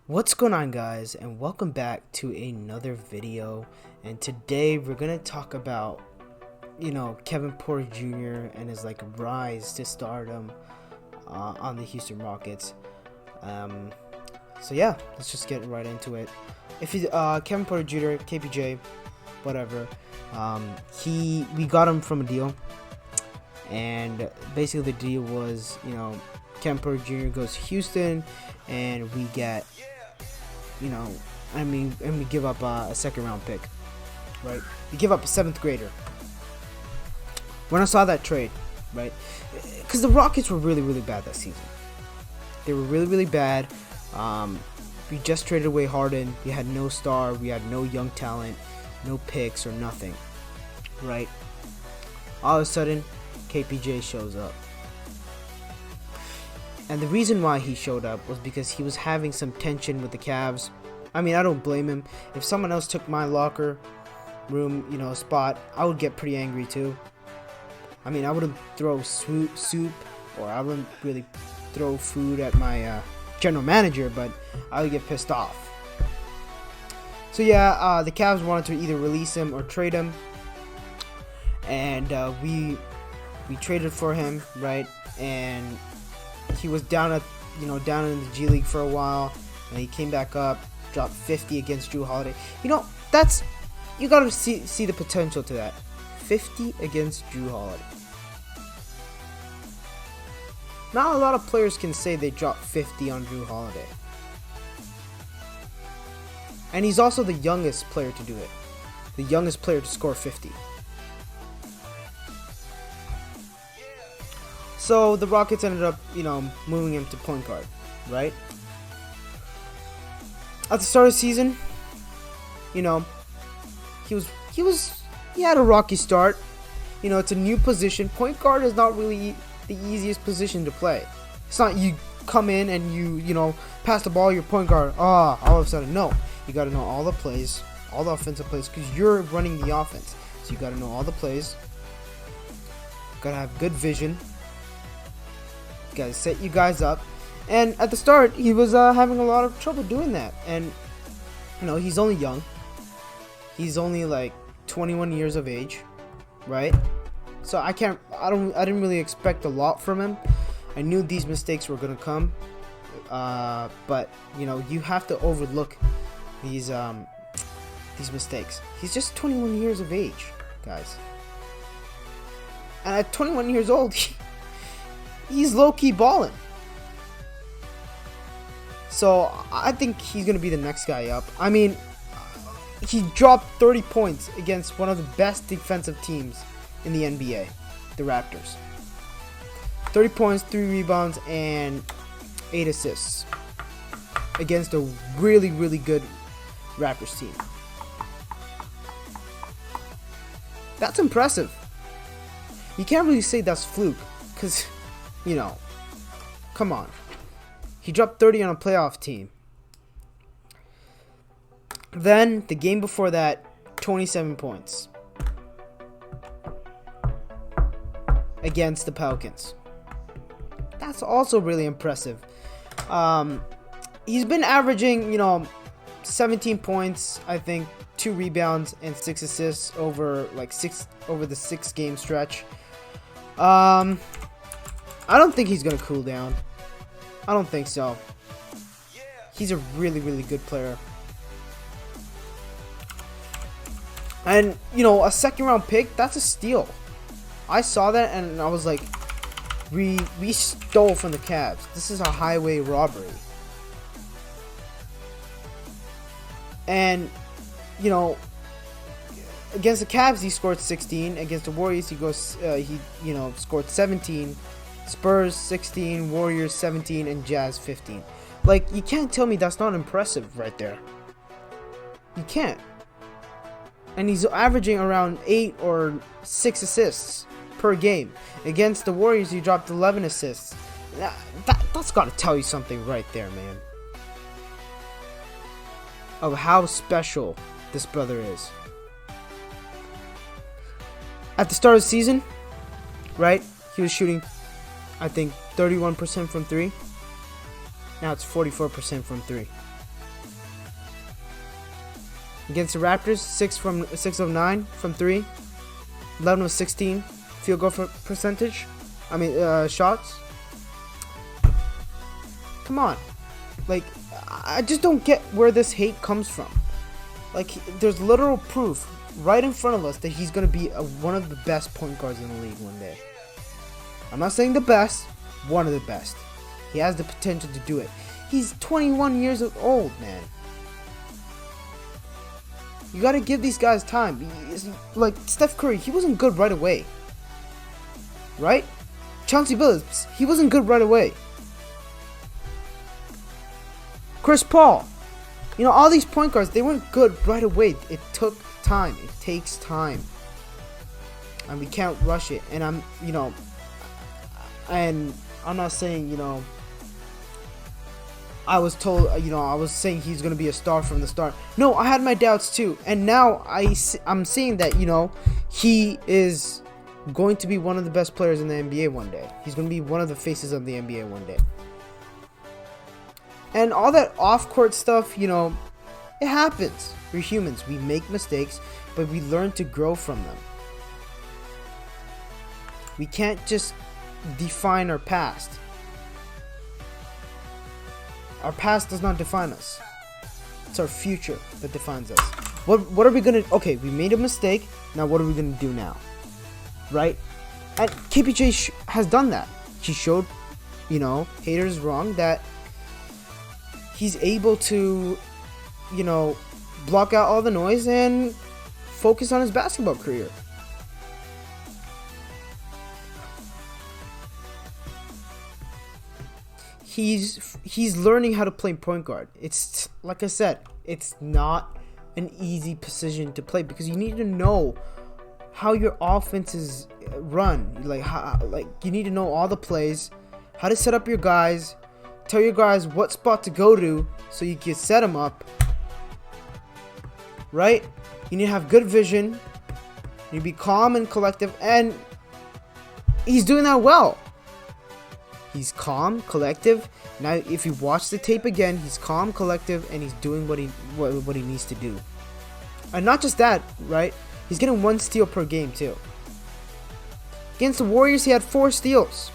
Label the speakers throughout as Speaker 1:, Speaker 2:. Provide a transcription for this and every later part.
Speaker 1: What's going on, guys, and welcome back to another video. And today we're gonna talk about Kevin Porter Jr. and his rise to stardom on the Houston Rockets. So yeah, let's just get right into it. If you Kevin Porter Jr., KPJ, whatever, we got him from a deal, and basically the deal was Kevin Porter Jr. goes to Houston, and we get and we give up a second round pick, right? We give up a 7th grader. When I saw that trade, right, because the Rockets were really bad that season. They were really bad. We just traded away Harden. We had no star. We had no young talent, no picks or nothing, right? All of a sudden, KPJ shows up. And the reason why he showed up was because he was having some tension with the Cavs. I mean, I don't blame him. If someone else took my locker room, spot, I would get pretty angry too. I mean, I wouldn't throw soup, or I wouldn't really throw food at my general manager, but I would get pissed off. So yeah, the Cavs wanted to either release him or trade him, and we traded for him, right? And he was down in the G League for a while, and he came back up, dropped 50 against Jrue Holiday. You gotta see the potential to that. 50 against Jrue Holiday. Not a lot of players can say they dropped 50 on Jrue Holiday. And he's also the youngest player to do it. The youngest player to score 50. So the Rockets ended up, moving him to point guard, right? At the start of the season, he had a rocky start. It's a new position. Point guard is not really the easiest position to play. It's not you come in and you pass the ball, your point guard. All of a sudden, no. You got to know all the plays, all the offensive plays, because you're running the offense. So you got to know all the plays. Got to have good vision. Guys, set you guys up. And at the start, he was having a lot of trouble doing that. And he's only young. He's only 21 years of age, right? So I didn't really expect a lot from him. I knew these mistakes were gonna come, but you have to overlook these mistakes. He's just 21 years of age, guys. And at 21 years old, he's low-key balling. So I think he's going to be the next guy up. I mean, he dropped 30 points against one of the best defensive teams in the NBA, the Raptors. 30 points, 3 rebounds, and 8 assists against a really good Raptors team. That's impressive. You can't really say that's fluke, because come on. He dropped 30 on a playoff team. Then, the game before that, 27 points. Against the Pelicans. That's also really impressive. He's been averaging, 17 points, I think, 2 rebounds, and 6 assists over the 6-game stretch. I don't think he's gonna cool down. I don't think so. He's a really good player. And a 2nd round pick, that's a steal. I saw that and I was like, we stole from the Cavs. This is a highway robbery. And against the Cavs he scored 16. Against the Warriors he scored 17. Spurs 16, Warriors 17, and Jazz 15. You can't tell me that's not impressive right there. You can't. And he's averaging around 8 or 6 assists per game. Against the Warriors, he dropped 11 assists. That's got to tell you something right there, man. Of how special this brother is. At the start of the season, right, he was shooting, I think, 31% from 3. Now it's 44% from 3. Against the Raptors, 6 of 9 from 3, 11 of 16 field goal percentage. Shots. Come on, like, I just don't get where this hate comes from. Like, there's literal proof right in front of us that he's gonna be one of the best point guards in the league one day. I'm not saying the best, one of the best. He has the potential to do it. He's 21 years old, man. You gotta give these guys time. Like Steph Curry, he wasn't good right away, right? Chauncey Billups, he wasn't good right away. Chris Paul, all these point guards, they weren't good right away. It took time. It takes time, and we can't rush it. And I'm not saying, I was told, I was saying he's going to be a star from the start. No, I had my doubts too. And now I'm seeing that, he is going to be one of the best players in the NBA one day. He's going to be one of the faces of the NBA one day. And all that off-court stuff, it happens. We're humans. We make mistakes, but we learn to grow from them. We can't just define our past. Our past does not define us. It's our future that defines us. What are we gonna... Okay, we made a mistake. Now what are we gonna do now? Right? And KPJ has done that. He showed, haters wrong that he's able to, block out all the noise and focus on his basketball career. He's learning how to play point guard. It's like I said, it's not an easy position to play because you need to know how your offense is run. You need to know all the plays, how to set up your guys, tell your guys what spot to go to so you can set them up. Right? You need to have good vision. You need to be calm and collective, and he's doing that well. He's calm, collective. Now, if you watch the tape again, he's calm, collective, and he's doing what he needs to do. And not just that, right? He's getting 1 steal per game too. Against the Warriors, he had 4 steals.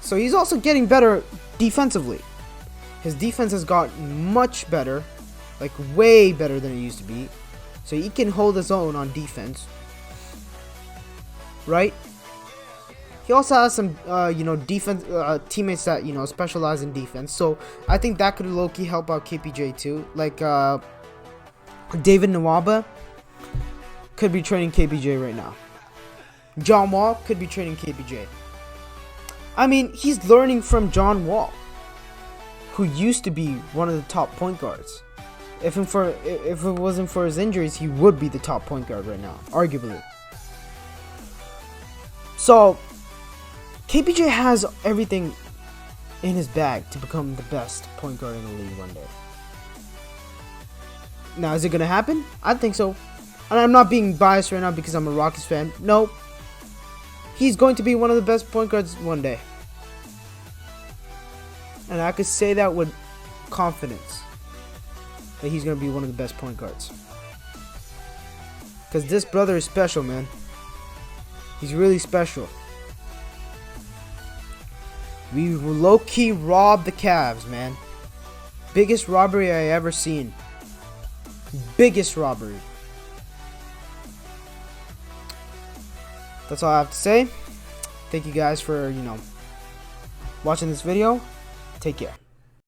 Speaker 1: So he's also getting better defensively. His defense has gotten much better, like way better than it used to be. So he can hold his own on defense, right? He also has some, defense teammates that specialize in defense. So I think that could low-key help out KPJ too. Like David Nwaba could be training KPJ right now. John Wall could be training KPJ. I mean, he's learning from John Wall, who used to be one of the top point guards. If it wasn't for his injuries, he would be the top point guard right now, arguably. So KPJ has everything in his bag to become the best point guard in the league one day. Now, is it going to happen? I think so. And I'm not being biased right now because I'm a Rockets fan. No. He's going to be one of the best point guards one day. And I could say that with confidence, that he's going to be one of the best point guards. Because this brother is special, man. He's really special. We low-key robbed the Cavs, man. Biggest robbery I ever seen. Biggest robbery. That's all I have to say. Thank you guys for, watching this video. Take care.